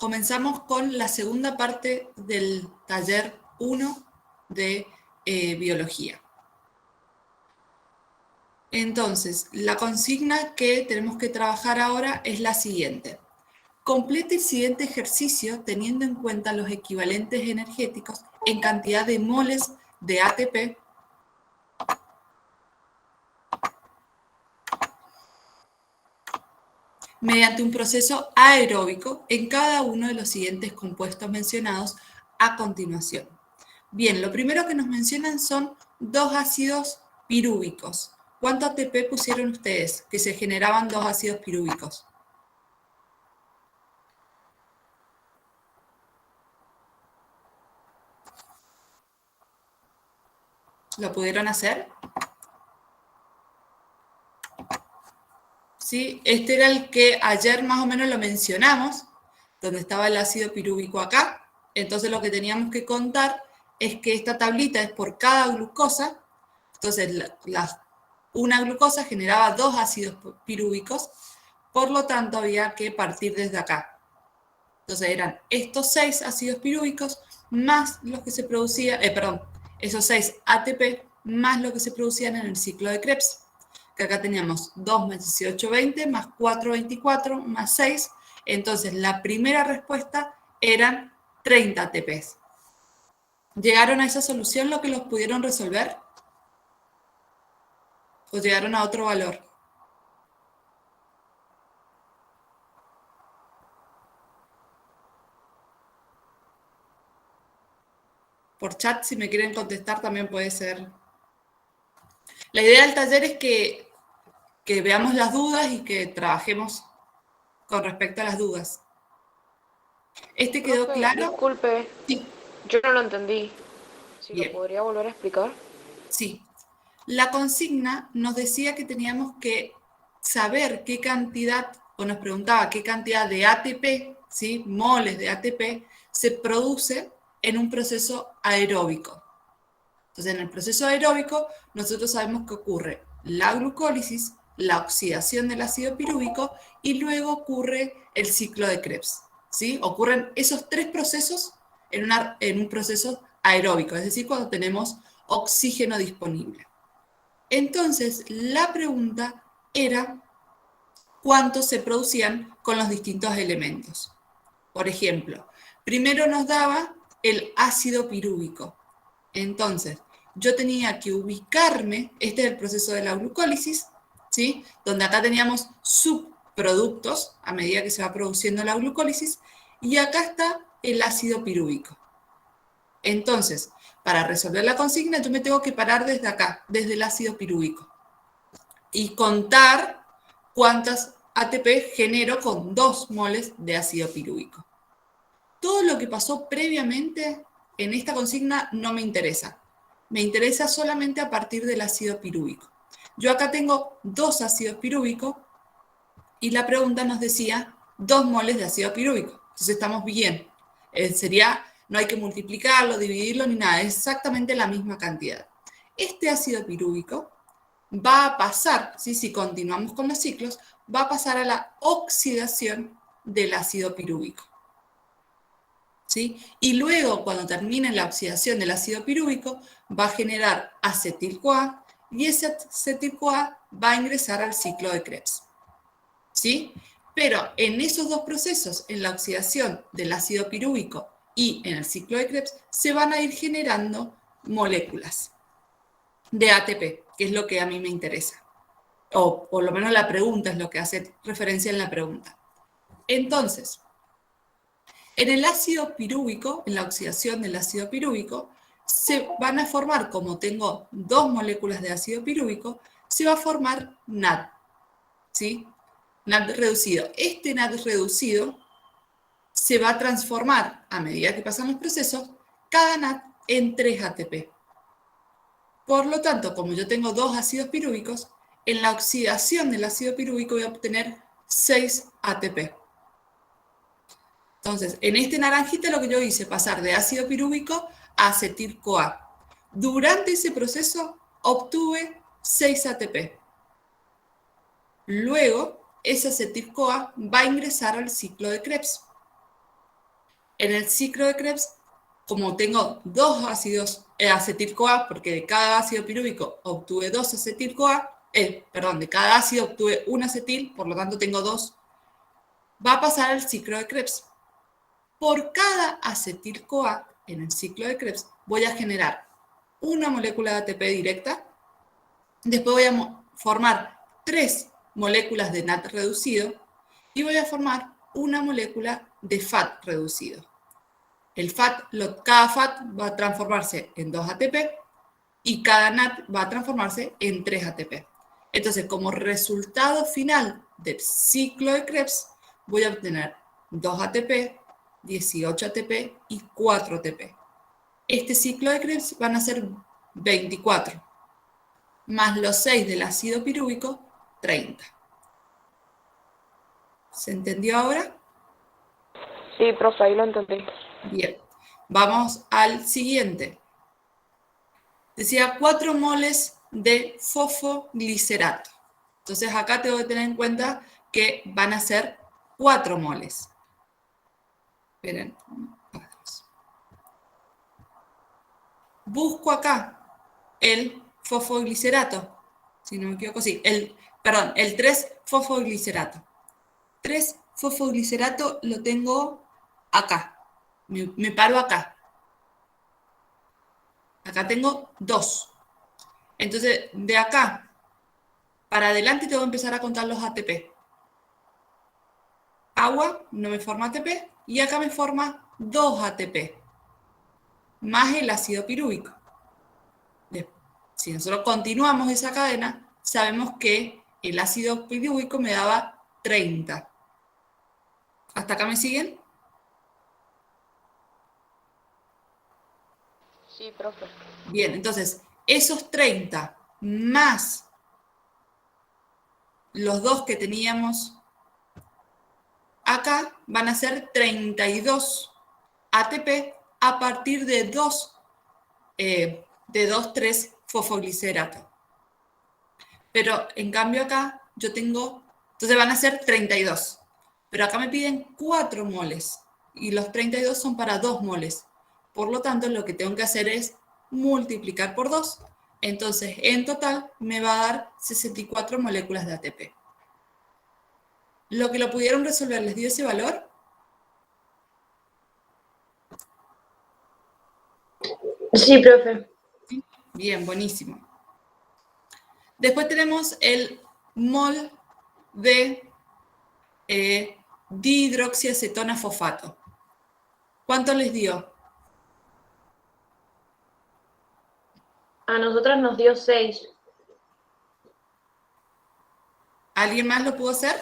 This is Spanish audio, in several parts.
comenzamos con la segunda parte del taller 1 de biología. Entonces, la consigna que tenemos que trabajar ahora es la siguiente. Complete el siguiente ejercicio teniendo en cuenta los equivalentes energéticos en cantidad de moles de ATP mediante un proceso aeróbico en cada uno de los siguientes compuestos mencionados a continuación. Bien, lo primero que nos mencionan son dos ácidos pirúvicos. ¿Cuánto ATP pusieron ustedes que se generaban dos ácidos pirúvicos? ¿Lo pudieron hacer? ¿Sí? Este era el que ayer más o menos lo mencionamos, donde estaba el ácido pirúvico acá. Entonces lo que teníamos que contar es que esta tablita es por cada glucosa. Entonces una glucosa generaba dos ácidos pirúvicos, por lo tanto había que partir desde acá. Entonces eran estos 6 ácidos pirúvicos más los que se producían, esos 6 ATP más lo que se producían en el ciclo de Krebs. Que acá teníamos 2 más 18, 20, más 4, 24, más 6. Entonces la primera respuesta eran 30 ATPs. ¿Llegaron a esa solución lo que los pudieron resolver? ¿O llegaron a otro valor? Por chat, si me quieren contestar, también puede ser. La idea del taller es que veamos las dudas y que trabajemos con respecto a las dudas. ¿Este quedó Profe, claro? disculpe, Sí. yo no lo entendí. Si lo Bien. podría volver a explicar. Sí. La consigna nos decía que teníamos que saber qué cantidad, o nos preguntaba qué cantidad de ATP, ¿sí? Moles de ATP, se produce en un proceso aeróbico. Entonces, en el proceso aeróbico, nosotros sabemos que ocurre la glucólisis, la oxidación del ácido pirúvico y luego ocurre el ciclo de Krebs. ¿Sí? Ocurren esos tres procesos en un proceso aeróbico, es decir, cuando tenemos oxígeno disponible. Entonces, la pregunta era cuántos se producían con los distintos elementos. Por ejemplo, primero nos daba el ácido pirúvico. Entonces, yo tenía que ubicarme, este es el proceso de la glucólisis, ¿sí? Donde acá teníamos subproductos a medida que se va produciendo la glucólisis, y acá está el ácido pirúvico. Entonces, para resolver la consigna, yo me tengo que parar desde acá, desde el ácido pirúvico, y contar cuántas ATP genero con 2 moles de ácido pirúvico. Todo lo que pasó previamente en esta consigna no me interesa. Me interesa solamente a partir del ácido pirúvico. Yo acá tengo 2 ácidos pirúvicos y la pregunta nos decía 2 moles de ácido pirúvico. Entonces estamos bien. No hay que multiplicarlo, dividirlo ni nada, es exactamente la misma cantidad. Este ácido pirúvico va a pasar, ¿sí? Si continuamos con los ciclos, va a pasar a la oxidación del ácido pirúvico. ¿Sí? Y luego, cuando termine la oxidación del ácido pirúvico, va a generar acetil-CoA y ese acetil-CoA va a ingresar al ciclo de Krebs. ¿Sí? Pero en esos dos procesos, en la oxidación del ácido pirúvico y en el ciclo de Krebs, se van a ir generando moléculas de ATP, que es lo que a mí me interesa. O por lo menos la pregunta es lo que hace referencia en la pregunta. Entonces, en el ácido pirúvico, en la oxidación del ácido pirúvico, se van a formar, como tengo 2 moléculas de ácido pirúvico, se va a formar NAD, ¿sí? NAD reducido. Este NAD reducido se va a transformar, a medida que pasan los procesos, cada NAD en 3 ATP. Por lo tanto, como yo tengo 2 ácidos pirúvicos, en la oxidación del ácido pirúvico voy a obtener 6 ATP. Entonces, en este naranjita lo que yo hice, pasar de ácido pirúvico a acetil-CoA. Durante ese proceso obtuve 6 ATP. Luego, ese acetil-CoA va a ingresar al ciclo de Krebs. En el ciclo de Krebs, como tengo dos ácidos acetil-CoA, porque de cada ácido pirúvico obtuve dos acetil-CoA, de cada ácido obtuve un acetil, por lo tanto tengo dos, va a pasar al ciclo de Krebs. Por cada acetil-CoA en el ciclo de Krebs voy a generar una molécula de ATP directa, después voy a formar 3 moléculas de NAT reducido y voy a formar una molécula de FAT reducido. Cada FAT va a transformarse en 2 ATP y cada NAT va a transformarse en 3 ATP. Entonces, como resultado final del ciclo de Krebs, voy a obtener 2 ATP, 18 ATP y 4 ATP. Este ciclo de Krebs van a ser 24, más los 6 del ácido pirúvico, 30. ¿Se entendió ahora? Sí, profe, ahí lo entendí. Bien, vamos al siguiente. Decía 4 moles de fosfoglicerato. Entonces acá tengo que tener en cuenta que van a ser 4 moles. Esperen. Busco acá el fosfoglicerato. Si no me equivoco, sí. El 3-fosfoglicerato. 3-fosfoglicerato lo tengo acá. Me paro acá. Acá tengo 2. Entonces, de acá para adelante tengo que empezar a contar los ATP. Agua no me forma ATP y acá me forma 2 ATP, más el ácido pirúvico. Si nosotros continuamos esa cadena, sabemos que el ácido pirúvico me daba 30. ¿Hasta acá me siguen? Sí, profe. Bien, entonces, esos 30 más los 2 que teníamos acá van a ser 32 ATP a partir de 2,3-fosfoglicerato. Pero en cambio acá yo tengo, entonces van a ser 32. Pero acá me piden 4 moles y los 32 son para 2 moles. Por lo tanto, lo que tengo que hacer es multiplicar por 2. Entonces, en total me va a dar 64 moléculas de ATP. ¿Lo que lo pudieron resolver les dio ese valor? Sí, profe. Bien, buenísimo. Después tenemos el mol de dihidroxiacetona fosfato. ¿Cuánto les dio? A nosotras nos dio 6. ¿Alguien más lo pudo hacer?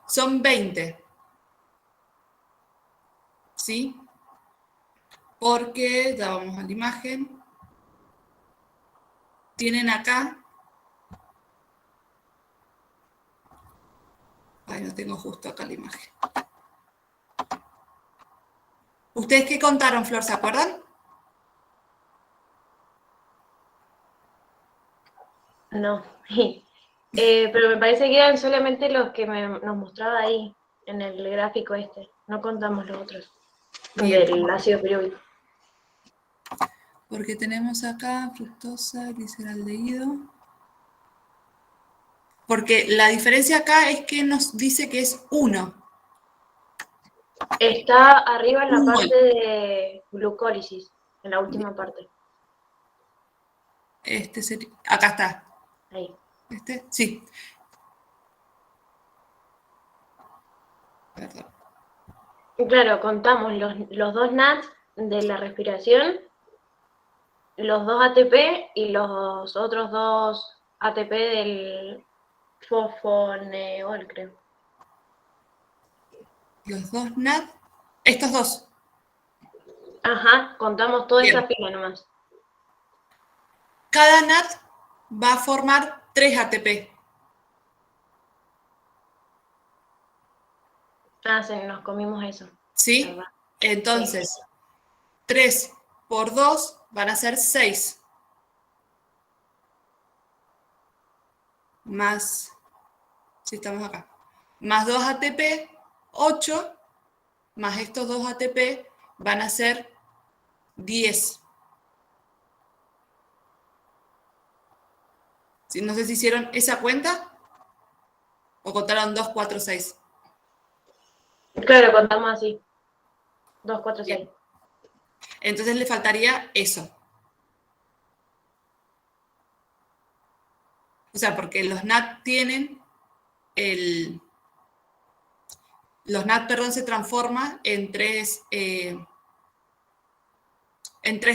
Son 20. ¿Sí? Porque, ya vamos a la imagen, tienen acá, no tengo justo acá la imagen. ¿Ustedes qué contaron, Flor, se acuerdan? No. Pero me parece que eran solamente los que nos mostraba ahí, en el gráfico este. No contamos los otros. Bien. Del ácido pirúvico. Porque tenemos acá fructosa, gliceraldehído. Porque la diferencia acá es que nos dice que es 1. Está arriba en la Un mol. parte de glucólisis, en la última parte. Acá está. Ahí. Sí. Perdón. Claro, contamos los 2 NAT de la respiración, los 2 ATP y los otros 2 ATP del fosfoneol, creo. Los 2 NAD, estos 2. Ajá, contamos toda Bien. esa fila nomás. Cada NAD va a formar 3 ATP. Nos comimos eso. ¿Sí? ¿Verdad? Entonces, 3 por 2 van a ser 6. Más, si estamos acá, más 2 ATP, 8, más estos 2 ATP van a ser 10. ¿Sí? No sé si hicieron esa cuenta o contaron 2, 4, 6. Claro, contamos así. 2, 4, 6. Entonces le faltaría eso. O sea, porque los NAT tienen los NAT, perdón, se transforma en 3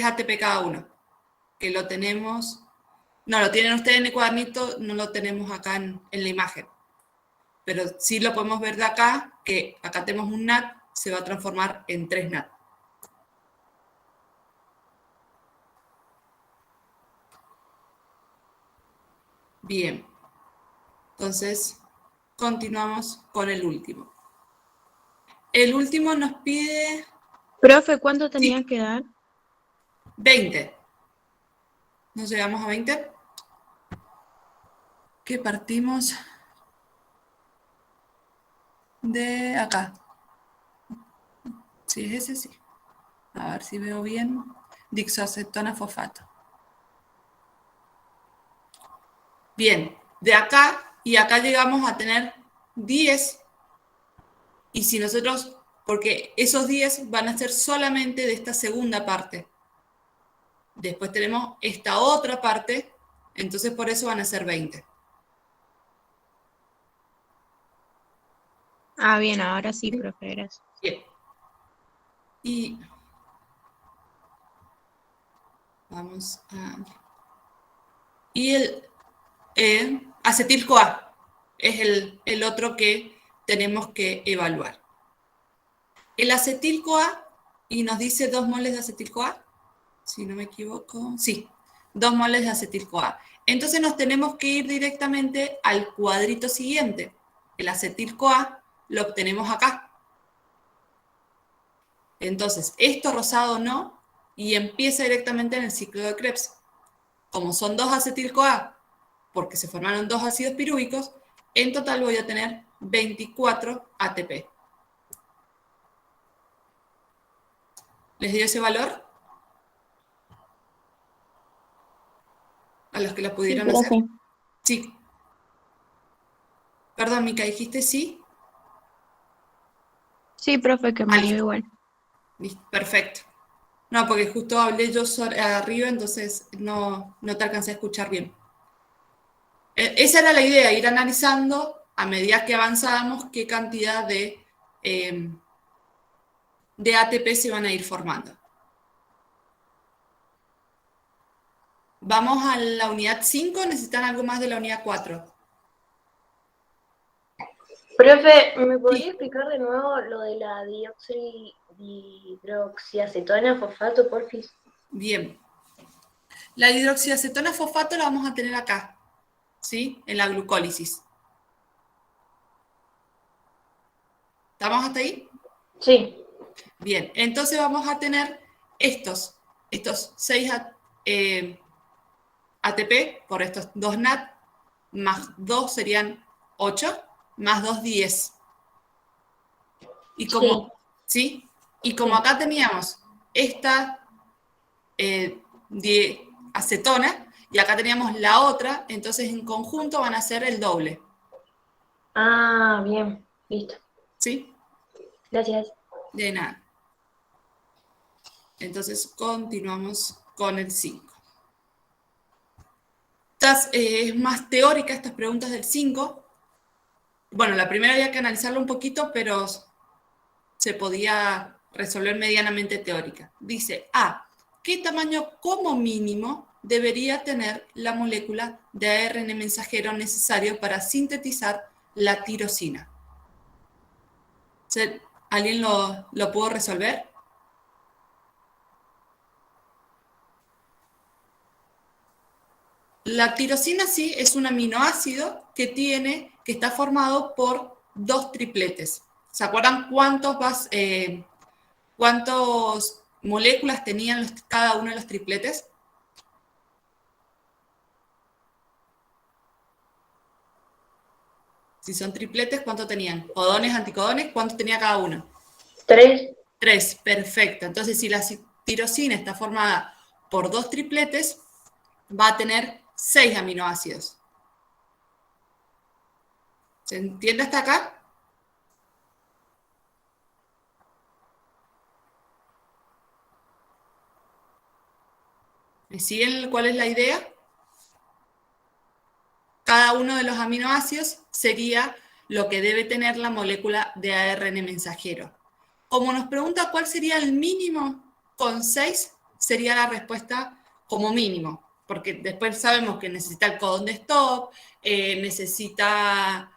ATP cada uno. Que lo tenemos... No, lo tienen ustedes en el cuadernito, no lo tenemos acá en la imagen. Pero sí lo podemos ver de acá, que acá tenemos un NAT, se va a transformar en 3 NAT. Bien. Entonces, continuamos con el último. El último nos pide... Profe, ¿cuánto tenía Sí, que dar? 20. ¿Nos llegamos a 20? Que partimos de acá. Sí, es ese, sí. A ver si veo bien. Dixoacetona fosfato. Bien, de acá y acá llegamos a tener 10. Y si nosotros, porque esos 10 van a ser solamente de esta segunda parte. Después tenemos esta otra parte, entonces por eso van a ser 20. Ah, bien, ahora sí, profe, gracias. Bien. Y vamos a... Y el acetil-CoA es el otro que tenemos que evaluar. El acetil-CoA, y nos dice 2 moles de acetil-CoA, si no me equivoco, sí, 2 moles de acetil-CoA. Entonces nos tenemos que ir directamente al cuadrito siguiente. El acetil-CoA lo obtenemos acá. Entonces, esto rosado no, y empieza directamente en el ciclo de Krebs. Como son 2 acetil-CoA, porque se formaron 2 ácidos pirúvicos, en total voy a tener 24 ATP. ¿Les dio ese valor? A los que lo Sí, pudieron hacer. profe. Sí. Perdón, Mica, ¿dijiste sí? Sí, profe, que me dio Listo. igual. Listo. Perfecto. No, porque justo hablé yo arriba, entonces no te alcancé a escuchar bien. Esa era la idea, ir analizando a medida que avanzábamos qué cantidad de ATP se van a ir formando. Vamos a la unidad 5, ¿necesitan algo más de la unidad 4? Profe, ¿me podría Sí. explicar de nuevo lo de la dihidroxiacetona fosfato, porfis? Bien. La hidroxiacetona fosfato la vamos a tener acá, ¿sí? En la glucólisis. ¿Estamos hasta ahí? Sí. Bien, entonces vamos a tener estos 6 ATP por estos 2 NAT, más 2 serían 8, más 2, 10. Y como, ¿sí? Y como Sí. acá teníamos esta acetona y acá teníamos la otra, entonces en conjunto van a ser el doble. Ah, bien. Listo. ¿Sí? Gracias. De nada. Entonces continuamos con el 5. Es más teórica estas preguntas del 5. Bueno, la primera había que analizarla un poquito, pero se podía resolver medianamente teórica. Dice, ¿qué tamaño como mínimo debería tener la molécula de ARN mensajero necesario para sintetizar la tirosina? ¿Alguien lo pudo resolver? La tirosina sí es un aminoácido que está formado por 2 tripletes. ¿Se acuerdan cuántas moléculas tenían cada uno de los tripletes? Si son tripletes, ¿cuánto tenían? Codones, anticodones, ¿cuánto tenía cada uno? 3. 3, perfecto. Entonces, si la tirosina está formada por 2 tripletes, va a tener 6 aminoácidos. ¿Se entiende hasta acá? ¿Me siguen cuál es la idea? Cada uno de los aminoácidos sería lo que debe tener la molécula de ARN mensajero. Como nos pregunta cuál sería el mínimo, con 6 sería la respuesta como mínimo, porque después sabemos que necesita el codón de stop, necesita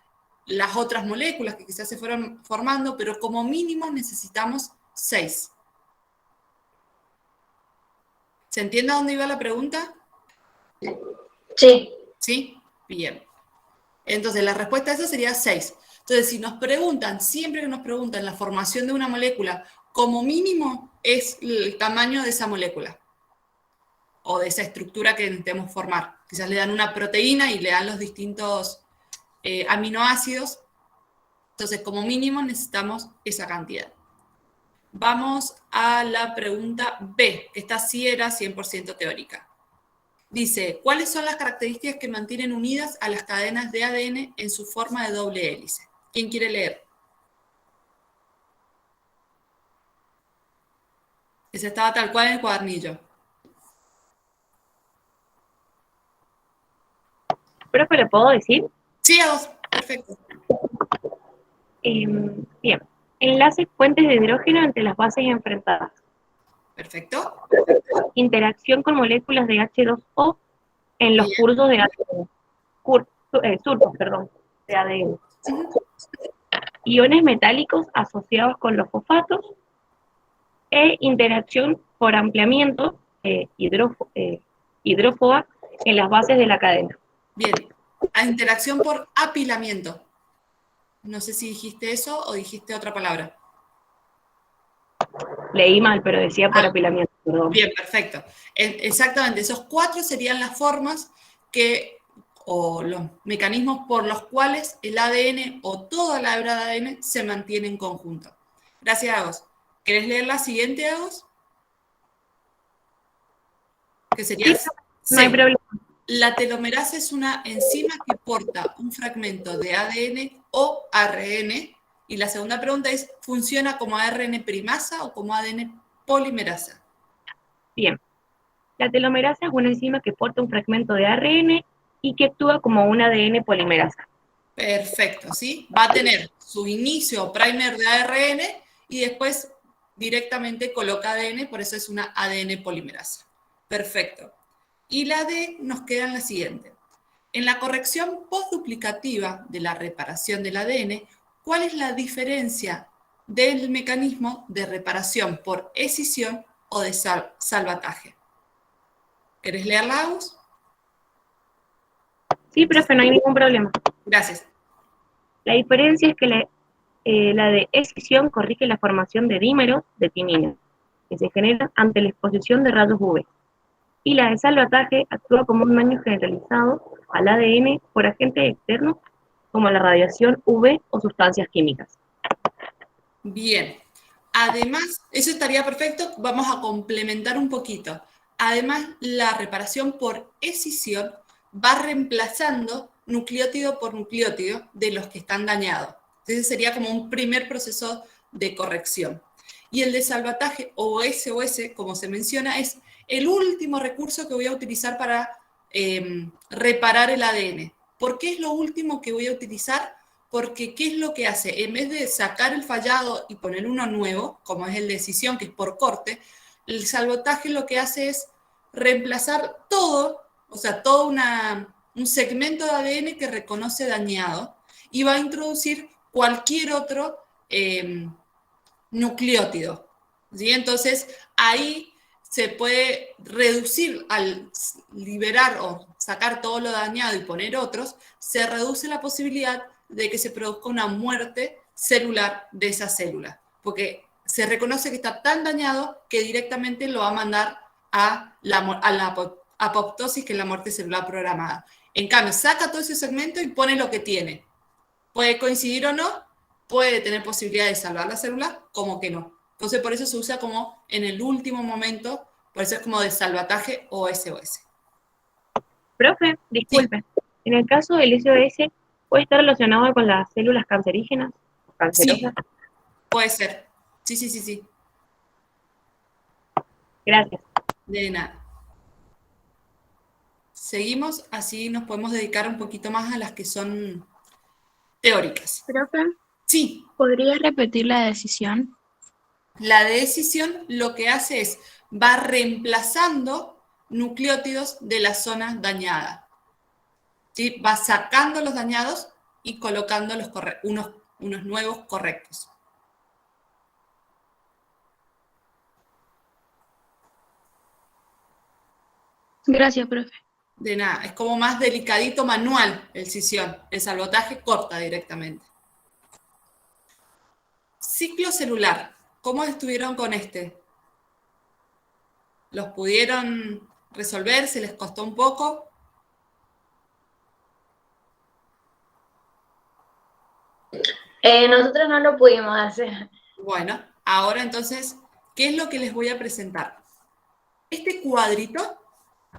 las otras moléculas que quizás se fueron formando, pero como mínimo necesitamos 6. ¿Se entiende a dónde iba la pregunta? Sí. ¿Sí? Bien. Entonces, la respuesta a eso sería 6. Entonces, si nos preguntan, siempre que nos preguntan la formación de una molécula, como mínimo es el tamaño de esa molécula o de esa estructura que intentemos formar. Quizás le dan una proteína y le dan los distintos aminoácidos. Entonces, como mínimo necesitamos esa cantidad. Vamos a la pregunta B, que esta sí era 100% teórica. Dice, ¿cuáles son las características que mantienen unidas a las cadenas de ADN en su forma de doble hélice? ¿Quién quiere leer? Ese estaba tal cual en el cuadernillo. ¿Profe, le puedo decir? Sí, a vos. Perfecto. Bien. Enlaces puentes de hidrógeno entre las bases enfrentadas. Perfecto. Interacción con moléculas de H2O en los Bien. cursos de ADN. Surcos, perdón, de ADN. Iones metálicos asociados con los fosfatos e interacción por ampliamiento hidrófoba en las bases de la cadena. Bien. A interacción por apilamiento. No sé si dijiste eso o dijiste otra palabra. Leí mal, pero decía por apilamiento, perdón. Bien, perfecto. Exactamente, esos 4 serían las formas o los mecanismos por los cuales el ADN o toda la hebra de ADN se mantiene en conjunto. Gracias, Agos. ¿Querés leer la siguiente, Agos? Que sería Sí, no hay problema. La telomerasa es una enzima que porta un fragmento de ADN o ARN. Y la segunda pregunta es, ¿funciona como ARN primasa o como ADN polimerasa? Bien. La telomerasa es una enzima que porta un fragmento de ARN y que actúa como un ADN polimerasa. Perfecto, ¿sí? Va a tener su inicio primer de ARN y después directamente coloca ADN, por eso es una ADN polimerasa. Perfecto. Y la D nos queda en la siguiente. En la corrección postduplicativa de la reparación del ADN, ¿cuál es la diferencia del mecanismo de reparación por escisión o de salvataje? ¿Querés leerla, Agus? Sí, profe, no hay ningún problema. Gracias. La diferencia es que la de escisión corrige la formación de dímeros de timina, que se generan ante la exposición de rayos UV. Y la de salvataje actúa como un daño generalizado al ADN por agentes externos como la radiación UV o sustancias químicas. Bien. Además, eso estaría perfecto, vamos a complementar un poquito. Además, la reparación por escisión va reemplazando nucleótido por nucleótido de los que están dañados. Entonces sería como un primer proceso de corrección. Y el de salvataje o SOS, como se menciona, es el último recurso que voy a utilizar para reparar el ADN. ¿Por qué es lo último que voy a utilizar? Porque ¿qué es lo que hace? En vez de sacar el fallado y poner uno nuevo, como es el de escisión, que es por corte, el salvataje lo que hace es reemplazar todo, o sea, todo un segmento de ADN que reconoce dañado y va a introducir cualquier otro nucleótido. ¿Sí? Entonces, ahí se puede reducir al liberar o sacar todo lo dañado y poner otros, se reduce la posibilidad de que se produzca una muerte celular de esa célula, porque se reconoce que está tan dañado que directamente lo va a mandar a la apoptosis, que es la muerte celular programada. En cambio, saca todo ese segmento y pone lo que tiene. Puede coincidir o no, puede tener posibilidad de salvar la célula, como que no. Entonces, por eso se usa como en el último momento, por eso es como de salvataje o SOS. Profe, disculpe. En el caso del SOS, ¿puede estar relacionado con las células cancerígenas? ¿Cancerosas? Sí, puede ser. Sí, sí, sí, sí. Gracias. De nada. Seguimos, así nos podemos dedicar un poquito más a las que son teóricas. Profe, Sí, ¿podrías repetir la decisión? la decisión lo que hace es, va reemplazando nucleótidos de la zona dañada. ¿Sí? Va sacando los dañados y colocando unos nuevos correctos. Gracias, profe. De nada, es como más delicadito manual el cisión. El salvataje corta directamente. Ciclo celular. ¿Cómo estuvieron con este? ¿Los pudieron resolver? ¿Se les costó un poco? Nosotros no lo pudimos hacer. Bueno, ahora entonces, ¿qué es lo que les voy a presentar? Este cuadrito,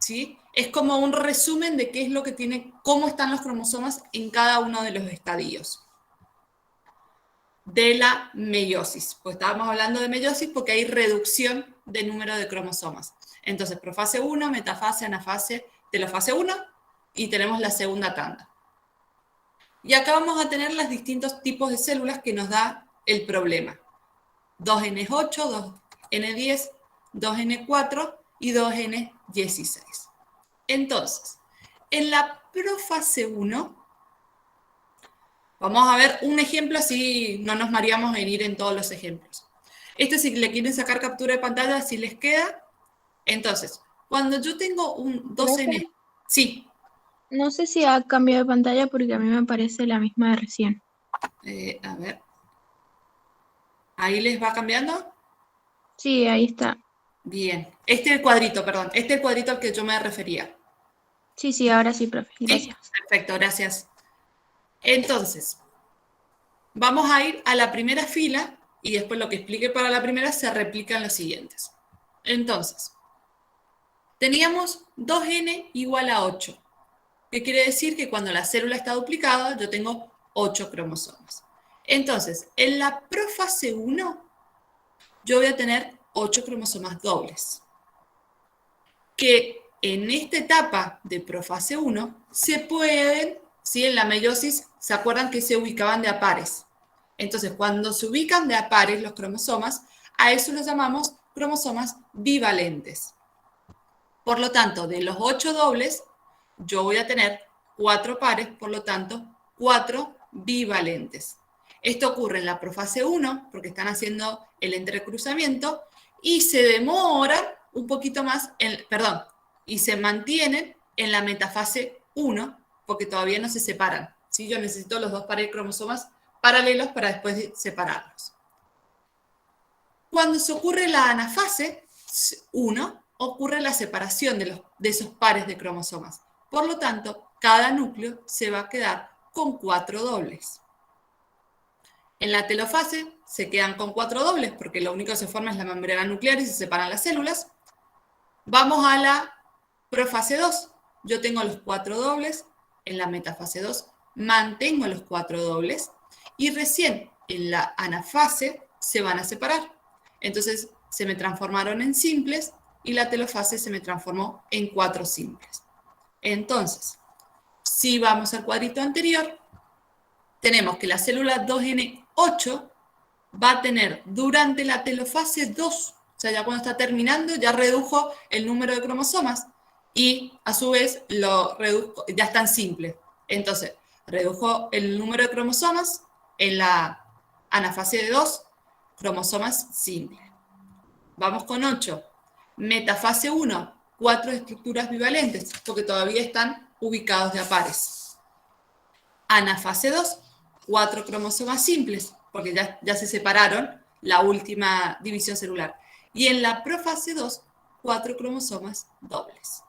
¿sí? Es como un resumen de qué es lo que tiene, cómo están los cromosomas en cada uno de los estadios de la meiosis. Pues estábamos hablando de meiosis porque hay reducción de número de cromosomas. Entonces, profase 1, metafase, anafase, telofase 1 y tenemos la segunda tanda. Y acá vamos a tener los distintos tipos de células que nos da el problema. 2N8, 2N10, 2N4 y 2N16. Entonces, en la profase 1, vamos a ver un ejemplo, así no nos mareamos en ir en todos los ejemplos. Este, si le quieren sacar captura de pantalla, si les queda. Entonces, cuando yo tengo un 2N, sí, No sé si ha cambiado de pantalla porque a mí me parece la misma de recién. a ver, ahí les va cambiando. Sí, ahí está. Bien, este es el cuadrito, perdón, este es el cuadrito al que yo me refería. Sí, sí, ahora sí, profe. Sí, Gracias. perfecto, gracias. Entonces, vamos a ir a la primera fila y después lo que explique para la primera se replica en los siguientes. Entonces, teníamos 2N igual a 8, que quiere decir que cuando la célula está duplicada yo tengo 8 cromosomas. Entonces, en la profase 1 yo voy a tener 8 cromosomas dobles, que en esta etapa de profase 1 se pueden, ¿sí? En la meiosis, ¿se acuerdan que se ubicaban de a pares? Entonces, cuando se ubican de a pares los cromosomas, a eso los llamamos cromosomas bivalentes. Por lo tanto, de los 8 dobles, yo voy a tener 4 pares, por lo tanto, 4 bivalentes. Esto ocurre en la profase 1, porque están haciendo el entrecruzamiento, y se demoran un poquito más, y se mantienen en la metafase 1, porque todavía no se separan. ¿Sí? Yo necesito los dos pares de cromosomas paralelos para después separarlos. Cuando se ocurre la anafase 1, ocurre la separación de esos pares de cromosomas. Por lo tanto, cada núcleo se va a quedar con 4 dobles. En la telofase se quedan con 4 dobles porque lo único que se forma es la membrana nuclear y se separan las células. Vamos a la profase 2. Yo tengo los 4 dobles. En la metafase 2 mantengo los 4 dobles. Y recién en la anafase se van a separar. Entonces se me transformaron en simples y la telofase se me transformó en 4 simples. Entonces, si vamos al cuadrito anterior, tenemos que la célula 2N8 va a tener durante la telofase 2, o sea, ya cuando está terminando, ya redujo el número de cromosomas y a su vez lo redujo, ya están simples. Entonces, redujo el número de cromosomas en la anafase de 2, cromosomas simples. Vamos con 8. Metafase 1, 4 estructuras bivalentes, porque todavía están ubicados de a pares. Anafase 2, 4 cromosomas simples, porque ya se separaron la última división celular. Y en la profase 2, 4 cromosomas dobles.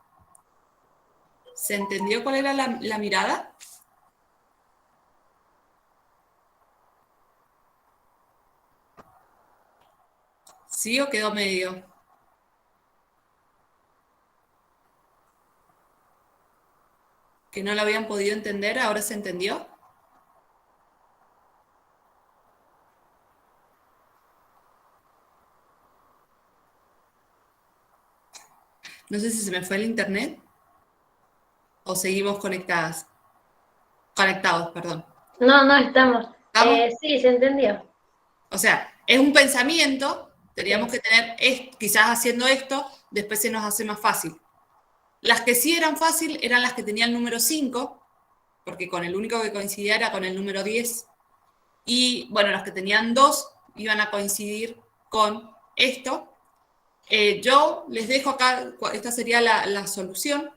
¿Se entendió cuál era la mirada? ¿Sí o quedó medio? ¿Que no lo habían podido entender? ¿Ahora se entendió? No sé si se me fue el internet o seguimos conectadas. Conectados, perdón. No, estamos. ¿Estamos? Sí, se entendió. O sea, es un pensamiento, teníamos que tener, quizás haciendo esto, después se nos hace más fácil. Las que sí eran fácil eran las que tenían el número 5, porque con el único que coincidía era con el número 10. Y bueno, las que tenían 2 iban a coincidir con esto. Yo les dejo acá, esta sería la solución.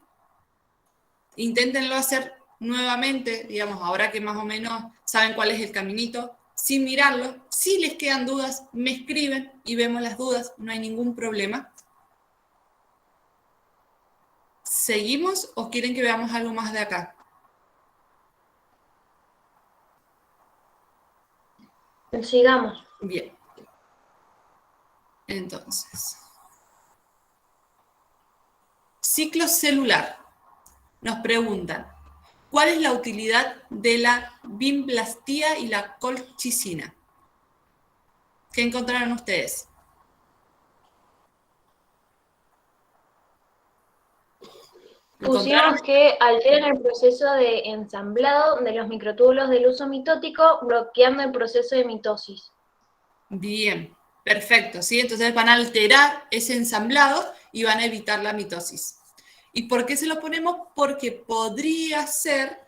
Inténtenlo hacer nuevamente, digamos, ahora que más o menos saben cuál es el caminito, sin mirarlo. Si les quedan dudas, me escriben y vemos las dudas, no hay ningún problema. ¿Seguimos o quieren que veamos algo más de acá? Sigamos. Bien. Entonces, ciclo celular. Nos preguntan, ¿cuál es la utilidad de la bimblastía y la colchicina? ¿Qué encontraron ustedes? Pusimos que alteran el proceso de ensamblado de los microtúbulos del uso mitótico, bloqueando el proceso de mitosis. Bien, perfecto, ¿sí? Entonces van a alterar ese ensamblado y van a evitar la mitosis. ¿Y por qué se lo ponemos? Porque podría ser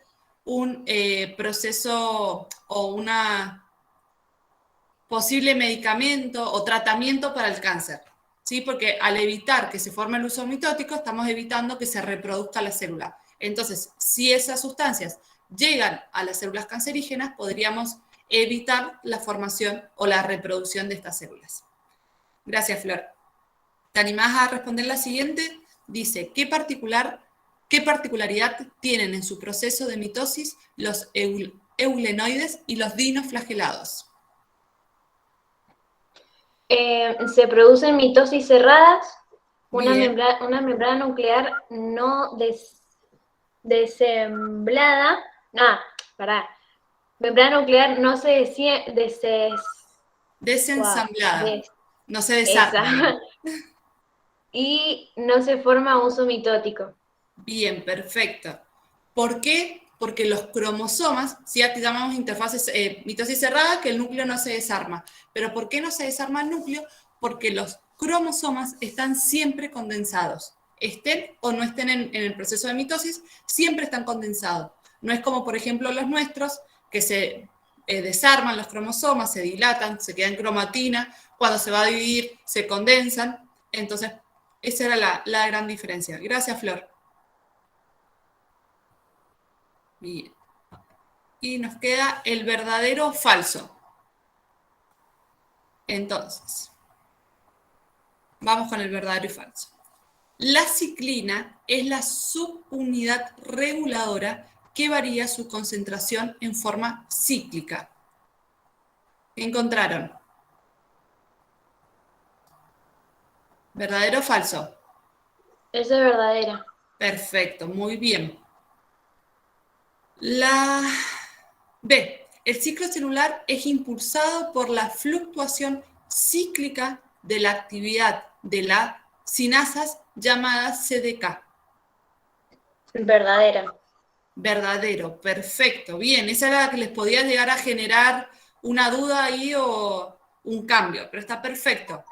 un proceso o una posible medicamento o tratamiento para el cáncer, ¿sí? Porque al evitar que se forme el uso mitótico, estamos evitando que se reproduzca la célula. Entonces, si esas sustancias llegan a las células cancerígenas, podríamos evitar la formación o la reproducción de estas células. Gracias, Flor. ¿Te animás a responder la siguiente? Dice, ¿qué particularidad tienen en su proceso de mitosis los eulenoides y los dinoflagelados? Se producen mitosis cerradas, una Bien. membrana nuclear no desemblada. Membrana nuclear no se Desensamblada. No se desarma. Y no se forma uso mitótico. Bien, perfecto. ¿Por qué? Porque los cromosomas, si aquí llamamos interfaces, mitosis cerrada, que el núcleo no se desarma. ¿Pero por qué no se desarma el núcleo? Porque los cromosomas están siempre condensados. Estén o no estén en el proceso de mitosis, siempre están condensados. No es como, por ejemplo, los nuestros, que se desarman los cromosomas, se dilatan, se quedan cromatina, cuando se va a dividir se condensan. Entonces, esa era la gran diferencia. Gracias, Flor. Bien. Y nos queda el verdadero o falso. Entonces, vamos con el verdadero y falso. La ciclina es la subunidad reguladora que varía su concentración en forma cíclica. ¿Qué encontraron? ¿Verdadero o falso? Esa es verdadera. Perfecto, muy bien. La B. El ciclo celular es impulsado por la fluctuación cíclica de la actividad de las sinasas llamadas CDK. Verdadera. Verdadero, perfecto. Bien, esa era la que les podía llegar a generar una duda ahí o un cambio, pero está perfecto.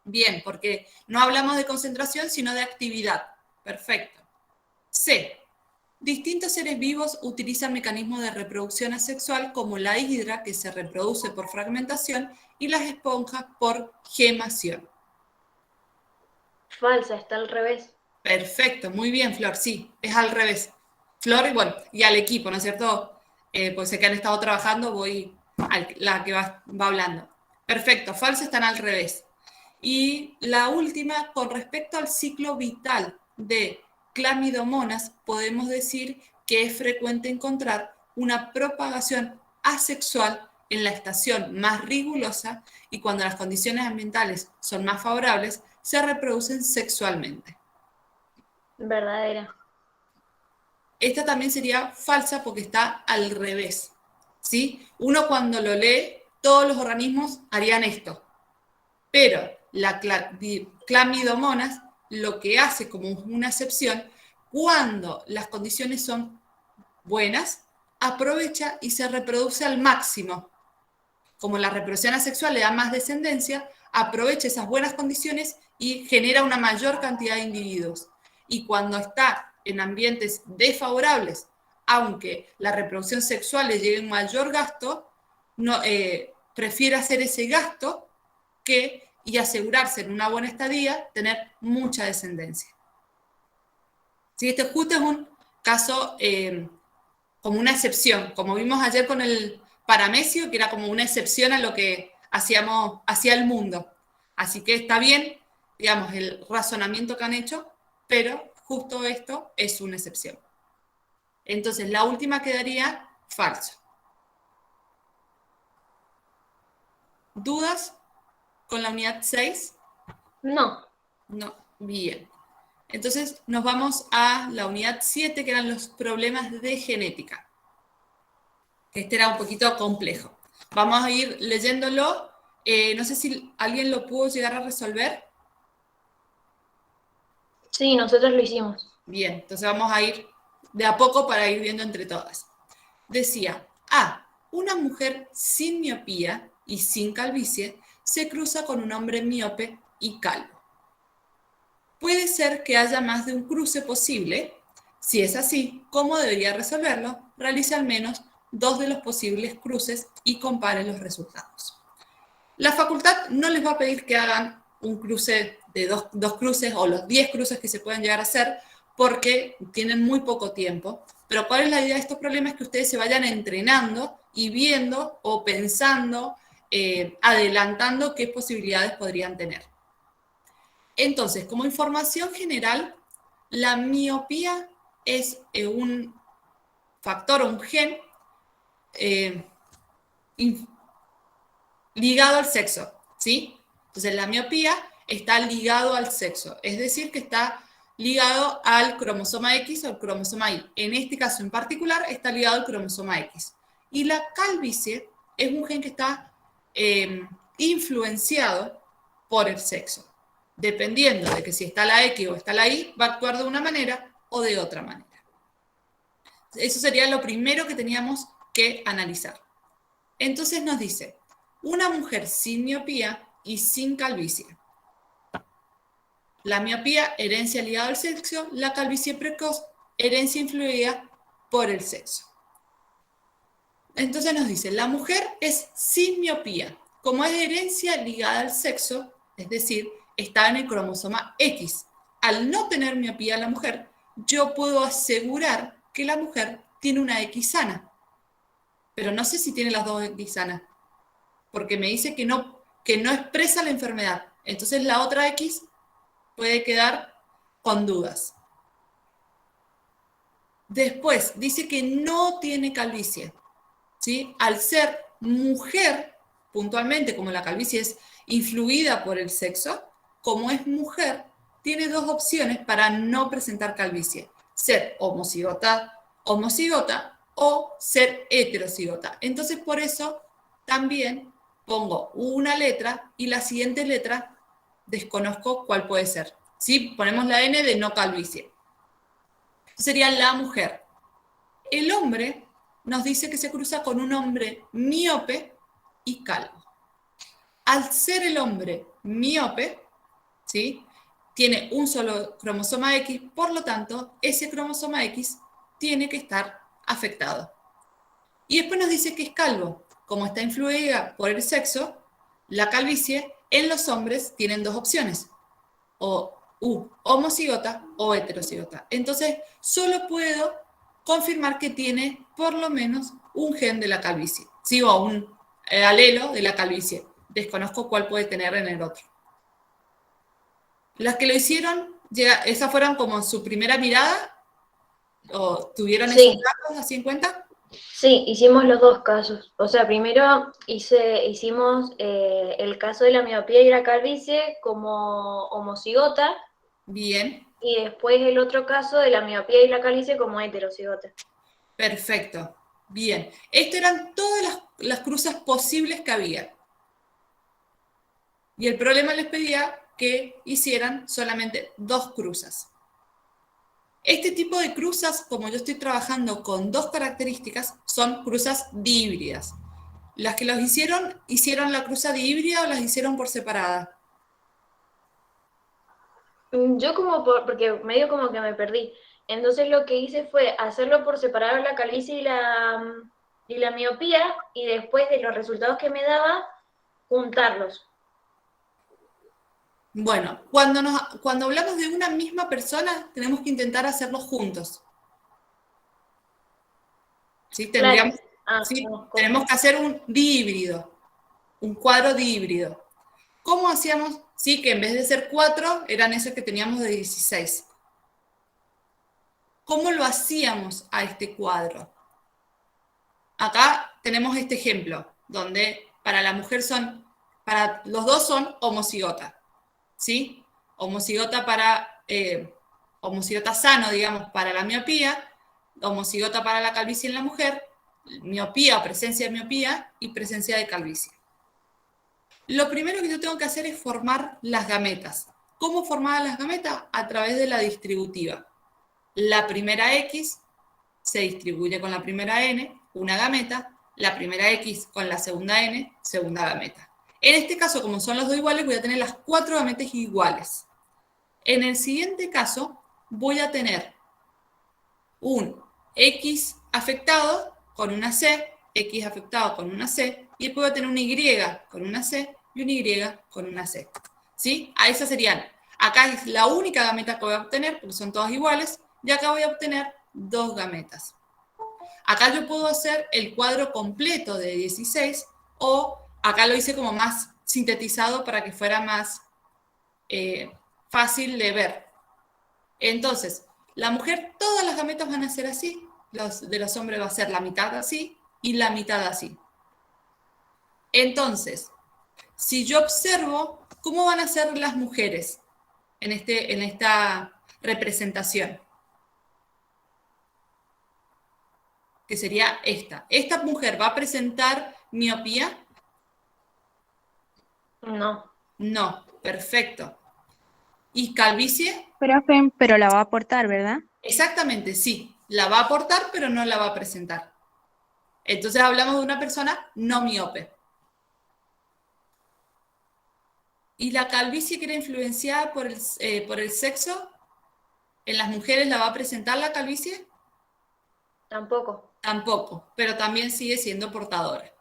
Bien, porque no hablamos de concentración, sino de actividad. Perfecto. C. Distintos seres vivos utilizan mecanismos de reproducción asexual como la hidra, que se reproduce por fragmentación, y las esponjas por gemación. Falsa, está al revés. Perfecto, muy bien, Flor, sí, es al revés. Flor, y bueno, y al equipo, ¿no es cierto? Pues sé que han estado trabajando, voy a la que va hablando. Perfecto, falso, están al revés. Y la última, con respecto al ciclo vital de clamidomonas, podemos decir que es frecuente encontrar una propagación asexual en la estación más rigurosa y cuando las condiciones ambientales son más favorables, se reproducen sexualmente. Verdadera. Esta también sería falsa porque está al revés, ¿sí? Uno cuando lo lee, todos los organismos harían esto, pero la clamidomonas lo que hace como una excepción, cuando las condiciones son buenas, aprovecha y se reproduce al máximo. Como la reproducción asexual le da más descendencia, aprovecha esas buenas condiciones y genera una mayor cantidad de individuos. Y cuando está en ambientes desfavorables, aunque la reproducción sexual le lleve un mayor gasto, prefiere hacer ese gasto y asegurarse en una buena estadía tener mucha descendencia. ¿Sí? Este justo es un caso como una excepción, como vimos ayer con el paramecio, que era como una excepción a lo que hacía el mundo. Así que está bien, digamos, el razonamiento que han hecho, pero justo esto es una excepción. Entonces, la última quedaría falso. ¿Dudas con la unidad 6? No. No, bien. Entonces nos vamos a la unidad 7, que eran los problemas de genética. Este era un poquito complejo. Vamos a ir leyéndolo. No sé si alguien lo pudo llegar a resolver. Sí, nosotros lo hicimos. Bien, entonces vamos a ir de a poco para ir viendo entre todas. Decía, una mujer sin miopía y sin calvicie se cruza con un hombre miope y calvo. Puede ser que haya más de un cruce posible. Si es así, ¿cómo debería resolverlo? Realice al menos 2 de los posibles cruces y compare los resultados. La facultad no les va a pedir que hagan un cruce de dos cruces o los 10 cruces que se pueden llegar a hacer porque tienen muy poco tiempo. Pero ¿cuál es la idea de estos problemas? Que ustedes se vayan entrenando y viendo o pensando, adelantando qué posibilidades podrían tener. Entonces, como información general, la miopía es un factor o un gen ligado al sexo, ¿sí? Entonces, la miopía está ligado al sexo, es decir, que está ligado al cromosoma X o al cromosoma Y. En este caso en particular, está ligado al cromosoma X. Y la calvicie es un gen que está influenciado por el sexo. Dependiendo de que si está la X o está la Y, va a actuar de una manera o de otra manera. Eso sería lo primero que teníamos que analizar. Entonces nos dice, una mujer sin miopía y sin calvicie. La miopía, herencia ligada al sexo, la calvicie precoz, herencia influida por el sexo. Entonces nos dice, la mujer es sin miopía. Como es herencia ligada al sexo, es decir, está en el cromosoma X. Al no tener miopía la mujer, yo puedo asegurar que la mujer tiene una X sana. Pero no sé si tiene las dos X sanas, porque me dice que no expresa la enfermedad. Entonces la otra X puede quedar con dudas. Después, dice que no tiene calvicie, ¿sí? Al ser mujer, puntualmente, como la calvicie es influida por el sexo, como es mujer, tiene 2 opciones para no presentar calvicie. Ser homocigota o ser heterocigota. Entonces, por eso también pongo una letra y la siguiente letra desconozco cuál puede ser. ¿Sí? Ponemos la N de no calvicie. Sería la mujer. El hombre nos dice que se cruza con un hombre miope y calvo. Al ser el hombre miope, ¿sí? Tiene un solo cromosoma X, por lo tanto, ese cromosoma X tiene que estar afectado. Y después nos dice que es calvo. Como está influida por el sexo, la calvicie en los hombres tienen 2 opciones, o homocigota o heterocigota. Entonces, solo puedo confirmar que tiene por lo menos un gen de la calvicie, ¿sí? O un alelo de la calvicie. Desconozco cuál puede tener en el otro. Las que lo hicieron, esas fueron como su primera mirada, o tuvieron esos datos así en cuenta. Sí, hicimos los dos casos. O sea, primero hicimos el caso de la miopía y la calvicie como homocigota, Bien, y después el otro caso de la miopía y la calvicie como heterocigota. perfecto. Bien. Estas eran todas las cruzas posibles que había. Y el problema les pedía que hicieran solamente 2 cruzas. Este tipo de cruzas, como yo estoy trabajando con 2 características, son cruzas dihíbridas. Las que los ¿hicieron la cruza dihíbrida o las hicieron por separada? Yo porque medio como que me perdí. Entonces lo que hice fue hacerlo por separado la calvicie y la miopía, y después de los resultados que me daba, juntarlos. Bueno, cuando hablamos de una misma persona, tenemos que intentar hacerlo juntos. ¿Sí? Claro. ¿Sí? No, Tenemos que hacer un dihíbrido, un cuadro dihíbrido. ¿Cómo hacíamos? Sí, que en vez de ser 4, eran esos que teníamos de 16. ¿Cómo lo hacíamos a este cuadro? Acá tenemos este ejemplo, donde para la mujer para los dos son homocigota, ¿sí? Homocigota sano, digamos, para la miopía, homocigota para la calvicie en la mujer, miopía o presencia de miopía y presencia de calvicie. Lo primero que yo tengo que hacer es formar las gametas. ¿Cómo formar las gametas? A través de la distributiva. La primera X se distribuye con la primera N, una gameta, la primera X con la segunda N, segunda gameta. En este caso, como son los dos iguales, voy a tener las 4 gametas iguales. En el siguiente caso, voy a tener un X afectado con una C, X afectado con una C, y después voy a tener una Y con una C y una Y con una C. ¿Sí? A esas serían, acá es la única gameta que voy a obtener, porque son todas iguales, y acá voy a obtener 2 gametas. Acá yo puedo hacer el cuadro completo de 16, o acá lo hice como más sintetizado para que fuera más fácil de ver. Entonces, la mujer, todas las gametas van a ser así, de los hombres va a ser la mitad así y la mitad así. Entonces, si yo observo cómo van a ser las mujeres en esta representación, que sería esta. ¿Esta mujer va a presentar miopía? no. No, perfecto. ¿Y calvicie? Profe, pero la va a aportar, ¿verdad? Exactamente, sí. La va a aportar, pero no la va a presentar. Entonces hablamos de una persona no miope. ¿Y la calvicie que era influenciada por el sexo? ¿En las mujeres la va a presentar la calvicie? Tampoco. Tampoco, pero también sigue siendo portadora.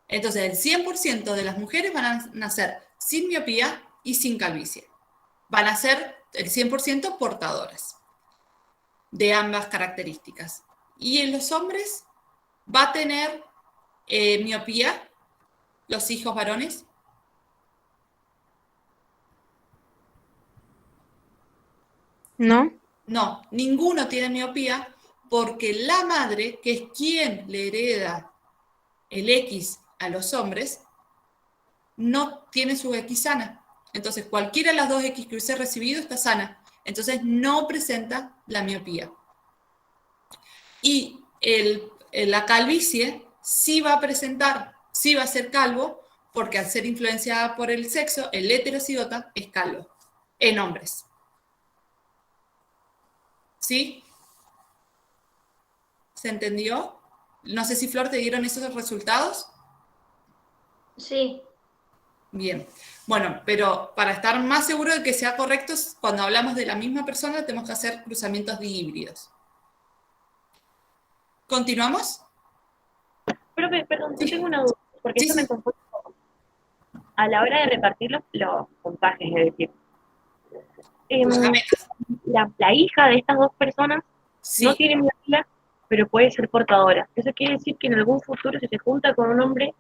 Entonces, el 100% de las mujeres van a nacer sin miopía y sin calvicie. Van a ser el 100% portadoras de ambas características. Y en los hombres va a tener miopía, los hijos varones. ¿No? No, ninguno tiene miopía porque la madre, que es quien le hereda el X a los hombres, no tiene su X sana. Entonces, cualquiera de las 2 X que hubiese recibido está sana. Entonces, no presenta la miopía. Y la calvicie sí va a presentar, sí va a ser calvo, porque al ser influenciada por el sexo, el heterocigota es calvo, en hombres. ¿Sí? ¿Se entendió? No sé si, Flor, te dieron esos resultados. Sí. Bien. Bueno, pero para estar más seguro de que sea correcto, cuando hablamos de la misma persona, tenemos que hacer cruzamientos dihíbridos. ¿Continuamos? Profe, perdón, yo Sí, tengo una duda, porque sí, esto me sí. confunde a la hora de repartir los puntajes, es decir, Las em, gametas. la hija de estas dos personas no Sí. tiene miopía, pero puede ser portadora. Eso quiere decir que en algún futuro, si se junta con un hombre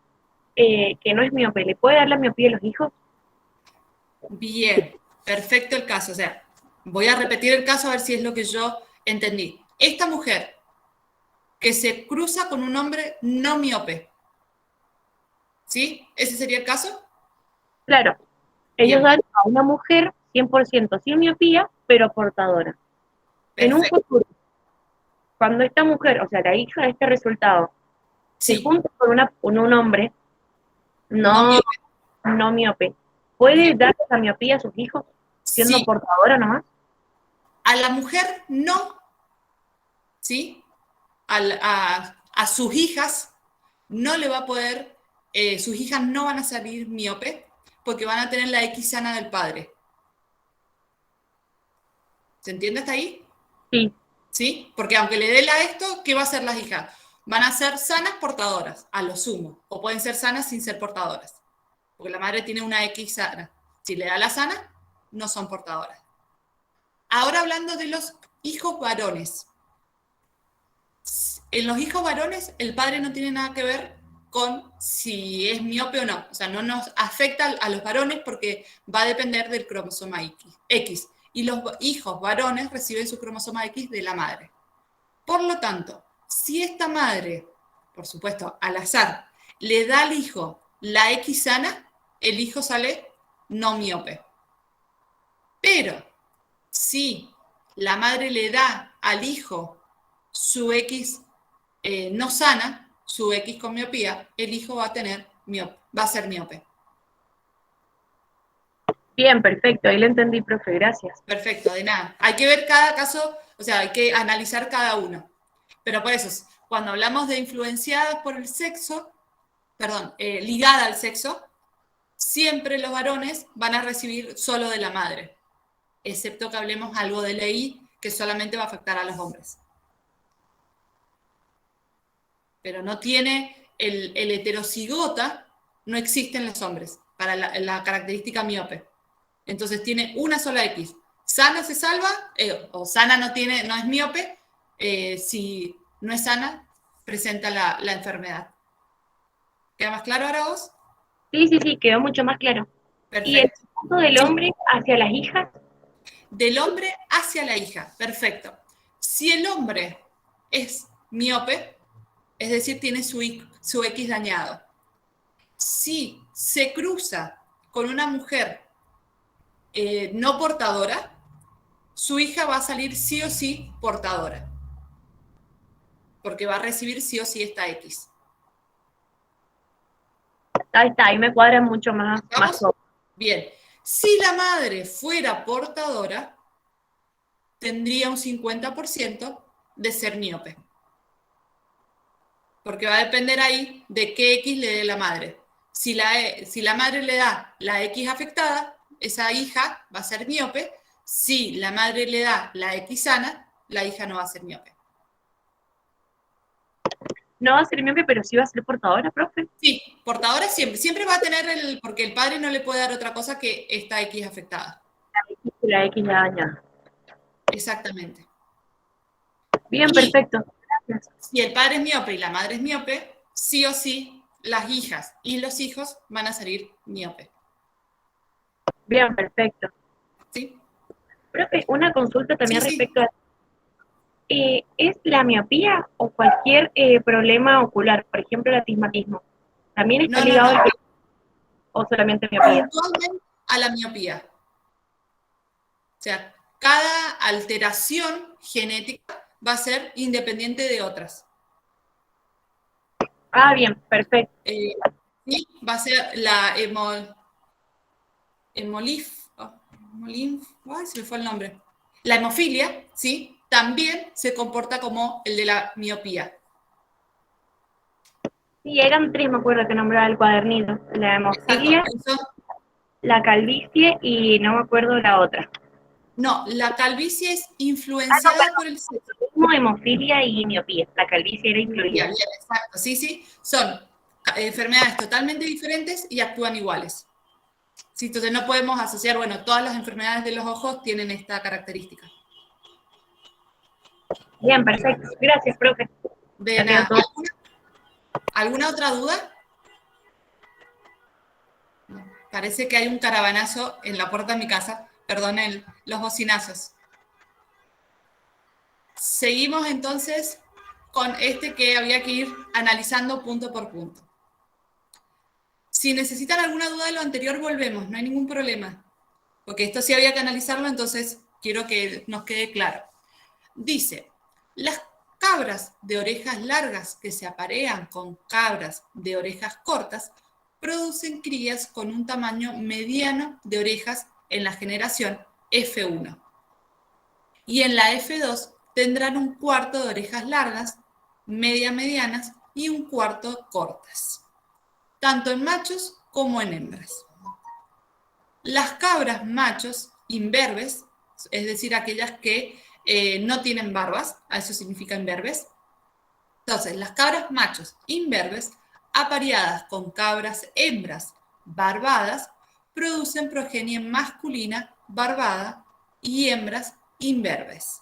que no es miope, ¿le puede dar la miopía a los hijos? Bien. Perfecto el caso. O sea, voy a repetir el caso a ver si es lo que yo entendí. Esta mujer que se cruza con un hombre no miope. ¿Sí? ¿Ese sería el caso? Claro, Bien. ellos dan a una mujer 100% sin miopía, pero portadora. En un Perfecto. futuro, cuando esta mujer, o sea, la hija de este resultado, se Sí, junta con un hombre no no, miope. no miope, ¿puede Bien. darle la miopía a sus hijos siendo Sí, portadora nomás? a la mujer no, ¿sí? A sus hijas no le va a poder, sus hijas no van a salir miope porque van a tener la X sana del padre. ¿Se entiende hasta ahí? Sí, ¿Sí? Porque aunque le dé la esto, ¿qué va a hacer las hijas? Van a ser sanas portadoras, a lo sumo, o pueden ser sanas sin ser portadoras, porque la madre tiene una X sana. Si le da la sana, no son portadoras. Ahora hablando de los hijos varones. En los hijos varones, el padre no tiene nada que ver con si es miope o no. O sea, no nos afecta a los varones porque va a depender del cromosoma X. Y los hijos varones reciben su cromosoma X de la madre. Por lo tanto, si esta madre, por supuesto, al azar, le da al hijo la X sana, el hijo sale no miope. Pero si la madre le da al hijo su X no sana, su X con miopía, el hijo va a tener va a ser miope. bien, perfecto, ahí lo entendí, profe, gracias. Perfecto, de nada. Hay que ver cada caso, o sea, hay que analizar cada uno. Pero por eso, cuando hablamos de influenciadas por el sexo, perdón, ligada al sexo, siempre los varones van a recibir solo de la madre, excepto que hablemos algo de ley que solamente va a afectar a los hombres. Pero no tiene el heterocigota, no existe en los hombres para la característica miope. Entonces tiene una sola X. Sana se salva, o sana no es miope, si no es sana, presenta la enfermedad. ¿Queda más claro ahora vos? Sí, sí, sí, quedó mucho más claro. Y el Perfecto. caso del Sí, hombre hacia las hijas, del hombre hacia la hija. Perfecto. Si el hombre es miope, es decir, tiene su X dañado. Si se cruza con una mujer no portadora, su hija va a salir sí o sí portadora, porque va a recibir sí o sí esta X. ahí está, ahí me cuadra mucho más ¿Estamos? todo. Bien. Si la madre fuera portadora, tendría un 50% de ser miope, porque va a depender ahí de qué X le dé la madre. Si la madre le da la X afectada, esa hija va a ser miope. Si la madre le da la X sana, la hija no va a ser miope. No va a ser miope, pero sí va a ser portadora, profe. Sí, portadora siempre. Siempre va a tener porque el padre no le puede dar otra cosa que esta X afectada. La X ya dañada. Exactamente. Bien, Y perfecto. Gracias. si el padre es miope y la madre es miope, sí o sí, las hijas y los hijos van a salir miope. Bien, perfecto. ¿Sí? Profe, una consulta Sí, también sí. respecto a, ¿es la miopía o cualquier problema ocular? Por ejemplo, el astigmatismo. ¿También está No, no, ligado no. al o solamente miopía? Puntualmente a la miopía. O sea, cada alteración genética va a ser independiente de otras. Ah, bien, perfecto. Sí, va a ser la ay, se me fue el nombre. La hemofilia, ¿sí? También se comporta como el de la miopía. Sí, eran tres, me acuerdo que nombraba el cuadernito. La Exacto. hemofilia, Eso, la calvicie y no me acuerdo la otra. no, la calvicie es Ah, no, influenciada por perdón. el sexo. Hemofilia y miopía. La calvicie era Bien, incluida. bien, exacto. Sí, sí. Son enfermedades totalmente diferentes y actúan iguales. Sí, entonces no podemos asociar, bueno, todas las enfermedades de los ojos tienen esta característica. Bien, perfecto. Gracias, profe. De Ya quedó nada. todo. ¿Alguna otra duda? Parece que hay un caravanazo en la puerta de mi casa. Perdonen los bocinazos. Seguimos entonces con este que había que ir analizando punto por punto. Si necesitan alguna duda de lo anterior, volvemos, no hay ningún problema. Porque esto sí había que analizarlo, entonces quiero que nos quede claro. Dice, las cabras de orejas largas que se aparean con cabras de orejas cortas producen crías con un tamaño mediano de orejas en la generación F1. Y en la F2 tendrán un cuarto de orejas largas, medianas y un cuarto cortas, tanto en machos como en hembras. Las cabras machos imberbes, es decir, aquellas que no tienen barbas, a eso significa imberbes. Entonces, las cabras machos imberbes, apareadas con cabras hembras barbadas, producen progenie masculina barbada y hembras imberbes.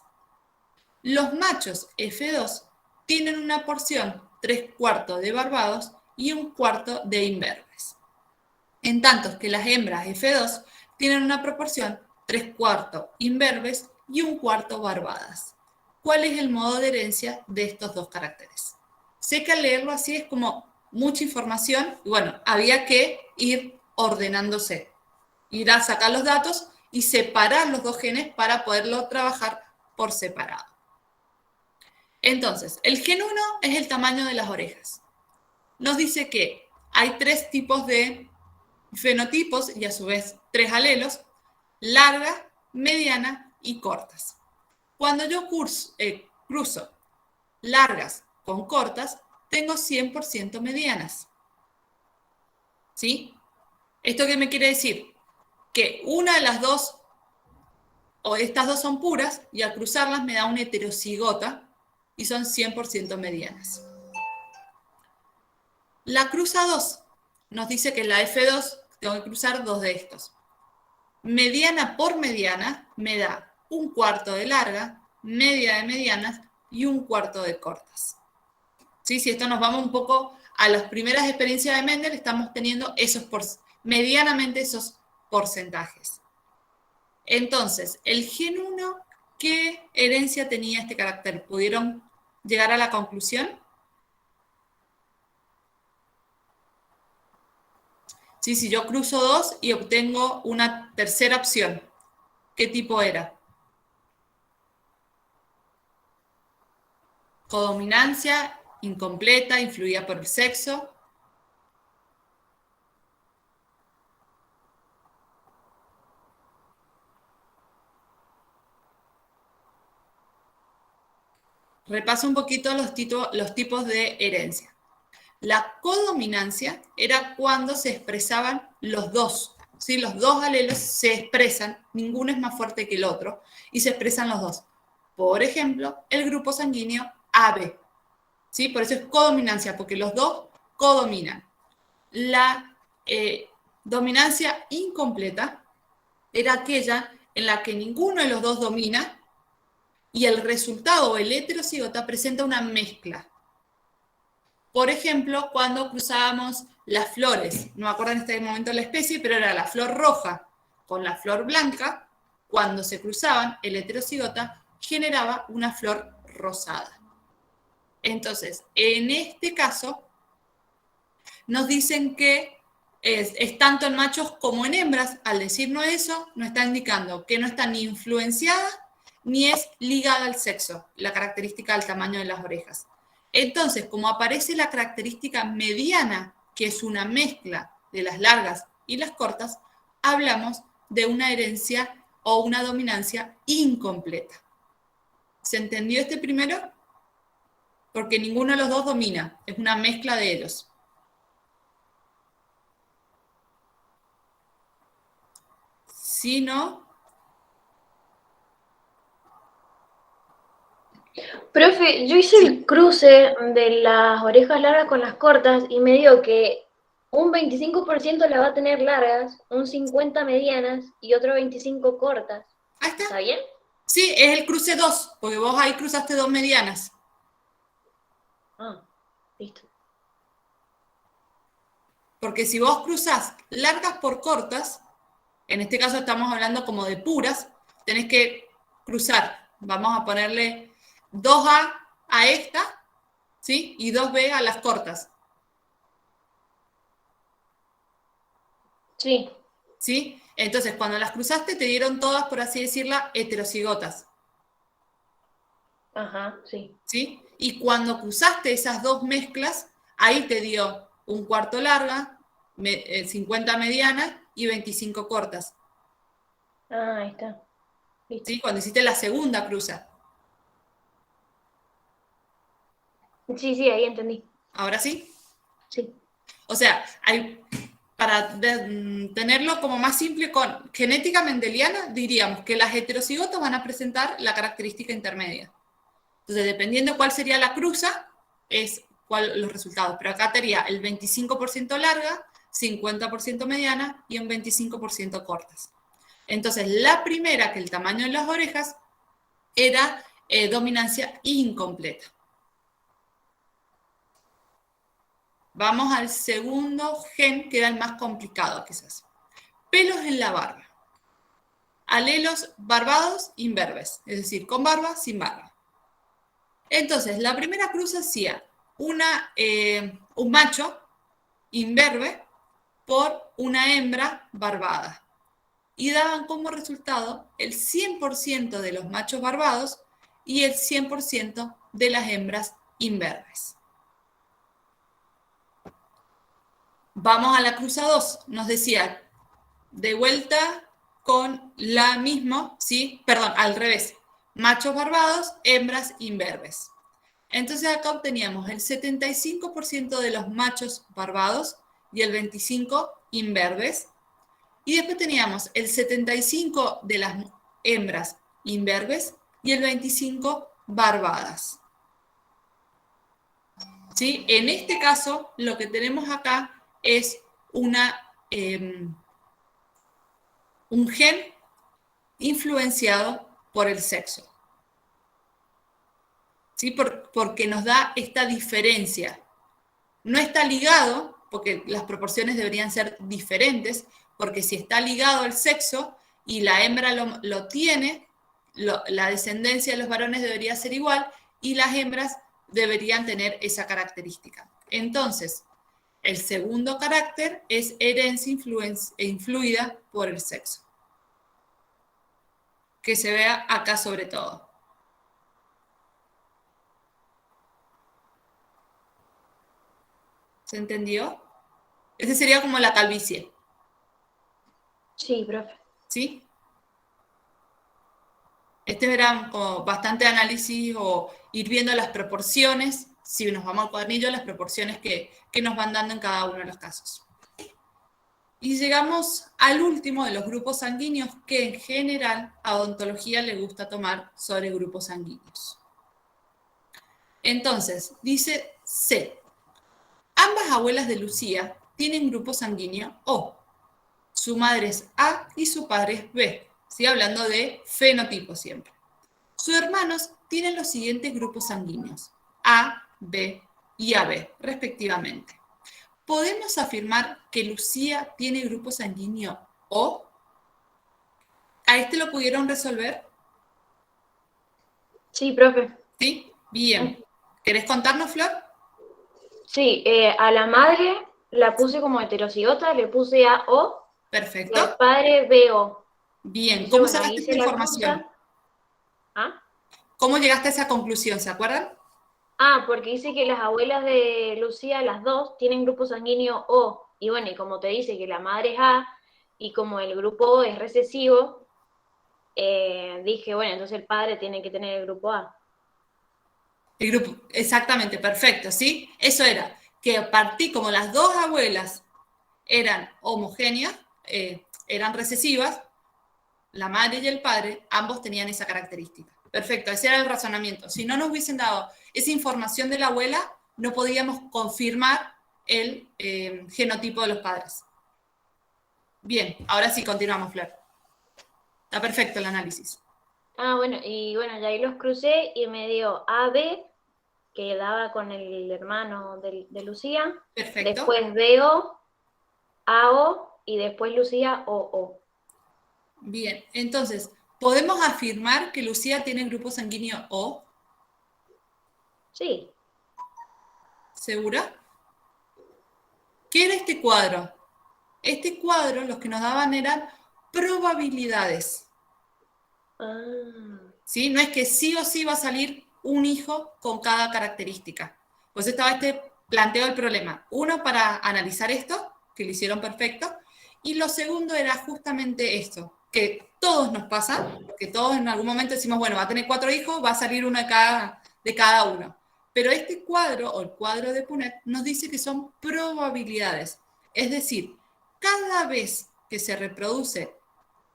Los machos F2 tienen una porción 3/4 de barbados y 1/4 de imberbes. En tanto que las hembras F2 tienen una proporción 3/4 imberbes y 1/4 barbadas. ¿Cuál es el modo de herencia de estos dos caracteres? Sé que al leerlo así es como mucha información, y bueno, había que ir ordenándose, ir a sacar los datos y separar los dos genes para poderlo trabajar por separado. Entonces, el gen 1 es el tamaño de las orejas. Nos dice que hay 3 tipos de fenotipos y a su vez 3 alelos, largas, medianas y cortas. Cuando yo cruzo largas con cortas, tengo 100% medianas. ¿Sí? ¿Esto qué me quiere decir? Que una de las dos, o estas dos son puras, y al cruzarlas me da una heterocigota, y son 100% medianas. La cruza 2 nos dice que en la F2 tengo que cruzar 2 de estos. Mediana por mediana me da 1/4 de larga, media de medianas y 1/4 de cortas. ¿Sí? Si esto nos vamos un poco a las primeras experiencias de Mendel, estamos teniendo medianamente esos porcentajes. Entonces, el gen 1, ¿qué herencia tenía este carácter? ¿Pudieron llegar a la conclusión? Sí, si yo cruzo 2 y obtengo una tercera opción, ¿qué tipo era? Codominancia, incompleta, influida por el sexo. Repaso un poquito los tipos de herencia. La codominancia era cuando se expresaban los dos, ¿sí? Los dos alelos se expresan, ninguno es más fuerte que el otro, y se expresan los dos. Por ejemplo, el grupo sanguíneo AB, ¿sí? Por eso es codominancia, porque los dos codominan. La dominancia incompleta era aquella en la que ninguno de los dos domina y el resultado, el heterocigota, presenta una mezcla. Por ejemplo, cuando cruzábamos las flores, no me acuerdo en este momento la especie, pero era la flor roja con la flor blanca, cuando se cruzaban, el heterocigota generaba una flor rosada. Entonces, en este caso, nos dicen que es tanto en machos como en hembras. Al decirnos eso, nos está indicando que no está ni influenciada ni es ligada al sexo, la característica del tamaño de las orejas. Entonces, como aparece la característica mediana, que es una mezcla de las largas y las cortas, hablamos de una herencia o una dominancia incompleta. ¿Se entendió este primero? Porque ninguno de los dos domina, es una mezcla de ellos. Si no... Profe, yo hice el cruce de las orejas largas con las cortas y me dio que un 25% la va a tener largas, un 50% medianas y otro 25% cortas. Ahí está. ¿Está bien? Sí, es el cruce 2, porque vos ahí cruzaste 2 medianas. Ah, listo. Porque si vos cruzás largas por cortas, en este caso estamos hablando como de puras, tenés que cruzar, vamos a ponerle 2A a esta ¿sí? Y 2B a las cortas, Sí, ¿sí? Entonces, cuando las cruzaste, te dieron todas, por así decirlo, heterocigotas, ajá, sí. ¿sí? Y cuando cruzaste esas dos mezclas, ahí te dio un cuarto larga, 50 medianas y 25 cortas, Ah, ahí está. Listo. ¿sí? Cuando hiciste la segunda cruza. Sí, sí, ahí entendí. ¿Ahora sí? Sí. O sea, para tenerlo como más simple, con genética mendeliana, diríamos que las heterocigotas van a presentar la característica intermedia. Entonces, dependiendo cuál sería la cruza, es cuál los resultados. Pero acá tenía el 25% larga, 50% mediana y un 25% cortas. Entonces, la primera, que el tamaño de las orejas, era dominancia incompleta. Vamos al segundo gen, que era el más complicado quizás. Pelos en la barba. Alelos barbados, imberbes, es decir, con barba, sin barba. Entonces, la primera cruz hacía un macho imberbe por una hembra barbada. Y daban como resultado el 100% de los machos barbados y el 100% de las hembras imberbes. Vamos a la cruza 2. Nos decía, de vuelta con la misma, ¿sí? Perdón, al revés. Machos barbados, hembras imberbes. Entonces acá obteníamos el 75% de los machos barbados y el 25% imberbes. Y después teníamos el 75% de las hembras imberbes y el 25% barbadas. ¿Sí? En este caso, lo que tenemos acá es un gen influenciado por el sexo. ¿Sí? Porque nos da esta diferencia. No está ligado, porque las proporciones deberían ser diferentes, porque si está ligado al sexo y la hembra lo tiene, la descendencia de los varones debería ser igual y las hembras deberían tener esa característica. Entonces, el segundo carácter es herencia influida por el sexo, que se vea acá sobre todo. ¿Se entendió? Ese sería como la calvicie, Sí, profe. ¿sí? Este era como bastante análisis o ir viendo las proporciones, si nos vamos al cuadernillo, las proporciones que nos van dando en cada uno de los casos. Y llegamos al último de los grupos sanguíneos que en general a odontología le gusta tomar sobre grupos sanguíneos. Entonces, dice C. Ambas abuelas de Lucía tienen grupo sanguíneo O. Su madre es A y su padre es B. ¿Sí? Hablando de fenotipo siempre. Sus hermanos tienen los siguientes grupos sanguíneos, A, B y AB, respectivamente. ¿Podemos afirmar que Lucía tiene grupo sanguíneo O? ¿A este lo pudieron resolver? Sí, profe. ¿Sí? Bien. ¿Querés contarnos, Flor? Sí, a la madre la puse como heterocigota, le puse AO, y Perfecto. al padre BO. Bien. Entonces, ¿Cómo bueno, sacaste esta hice la información? cruza. ¿Ah? ¿Cómo llegaste a esa conclusión? ¿Se acuerdan? Ah, porque dice que las abuelas de Lucía, las dos, tienen grupo sanguíneo O. Y bueno, y como te dice que la madre es A, y como el grupo O es recesivo, dije, bueno, entonces el padre tiene que tener el grupo A. El grupo, exactamente, perfecto, ¿sí? Eso era, que partí como las dos abuelas eran homogéneas, eran recesivas, la madre y el padre, ambos tenían esa característica. Perfecto, ese era el razonamiento. Si no nos hubiesen dado esa información de la abuela, no podíamos confirmar el genotipo de los padres. Bien, ahora sí, continuamos, Flor. Está perfecto el análisis. Ah, bueno, y bueno, ya ahí los crucé y me dio AB, que daba con el hermano de Lucía, Perfecto. después BO, AO y después Lucía OO. Bien, entonces, ¿podemos afirmar que Lucía tiene grupo sanguíneo O? Sí. ¿Segura? ¿Qué era este cuadro? Este cuadro los que nos daban eran probabilidades. ¿Sí? No es que sí o sí va a salir un hijo con cada característica. Pues estaba este planteo del problema. Uno, para analizar esto, que lo hicieron perfecto, y lo segundo era justamente esto, que todos nos pasa, que todos en algún momento decimos, bueno, va a tener 4 hijos, va a salir uno de cada uno. Pero este cuadro, o el cuadro de Punnett, nos dice que son probabilidades. Es decir, cada vez que se reproduce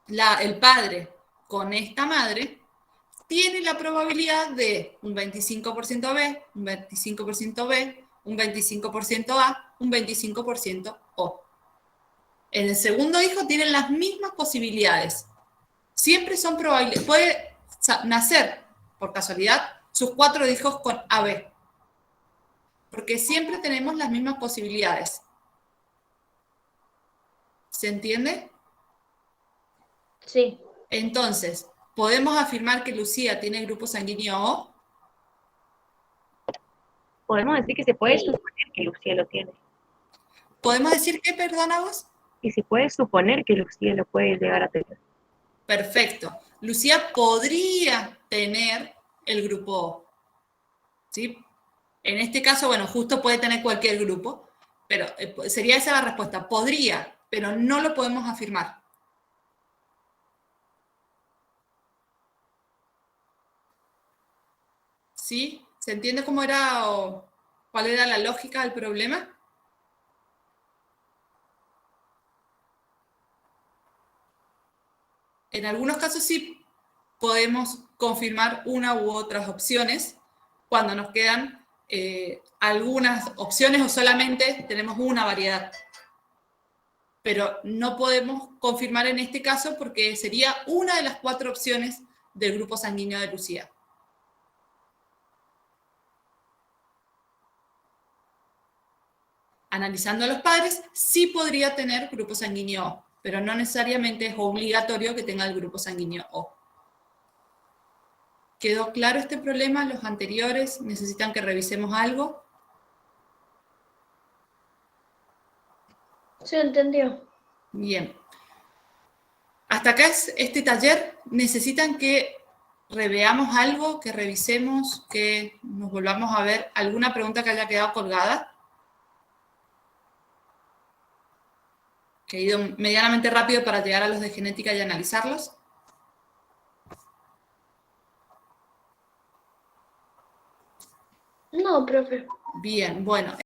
el padre con esta madre, tiene la probabilidad de un 25% B, un 25% B, un 25% A, un 25% O. En el segundo hijo tienen las mismas posibilidades. Siempre son probables. Puede nacer, por casualidad, sus 4 hijos con AB. Porque siempre tenemos las mismas posibilidades. ¿Se entiende? Sí. Entonces, ¿podemos afirmar que Lucía tiene grupo sanguíneo O? Podemos decir que se puede suponer que Lucía lo tiene. ¿Podemos decir que, perdona vos? Y se puede suponer que Lucía lo puede llegar a tener. Perfecto. Lucía podría tener el grupo O. ¿Sí? En este caso, bueno, justo puede tener cualquier grupo, pero sería esa la respuesta. Podría, pero no lo podemos afirmar. ¿Sí? ¿Se entiende cómo era o cuál era la lógica del problema? En algunos casos sí podemos confirmar una u otras opciones cuando nos quedan algunas opciones o solamente tenemos una variedad. Pero no podemos confirmar en este caso porque sería una de las 4 opciones del grupo sanguíneo de Lucía. Analizando a los padres, sí podría tener grupo sanguíneo O, pero no necesariamente es obligatorio que tenga el grupo sanguíneo O. ¿Quedó claro este problema? ¿Los anteriores necesitan que revisemos algo? Se entendió. Bien. Hasta acá es este taller. ¿Necesitan que reveamos algo, que revisemos, que nos volvamos a ver alguna pregunta que haya quedado colgada? Que he ido medianamente rápido para llegar a los de genética y analizarlos. No, profe. Bien, bueno.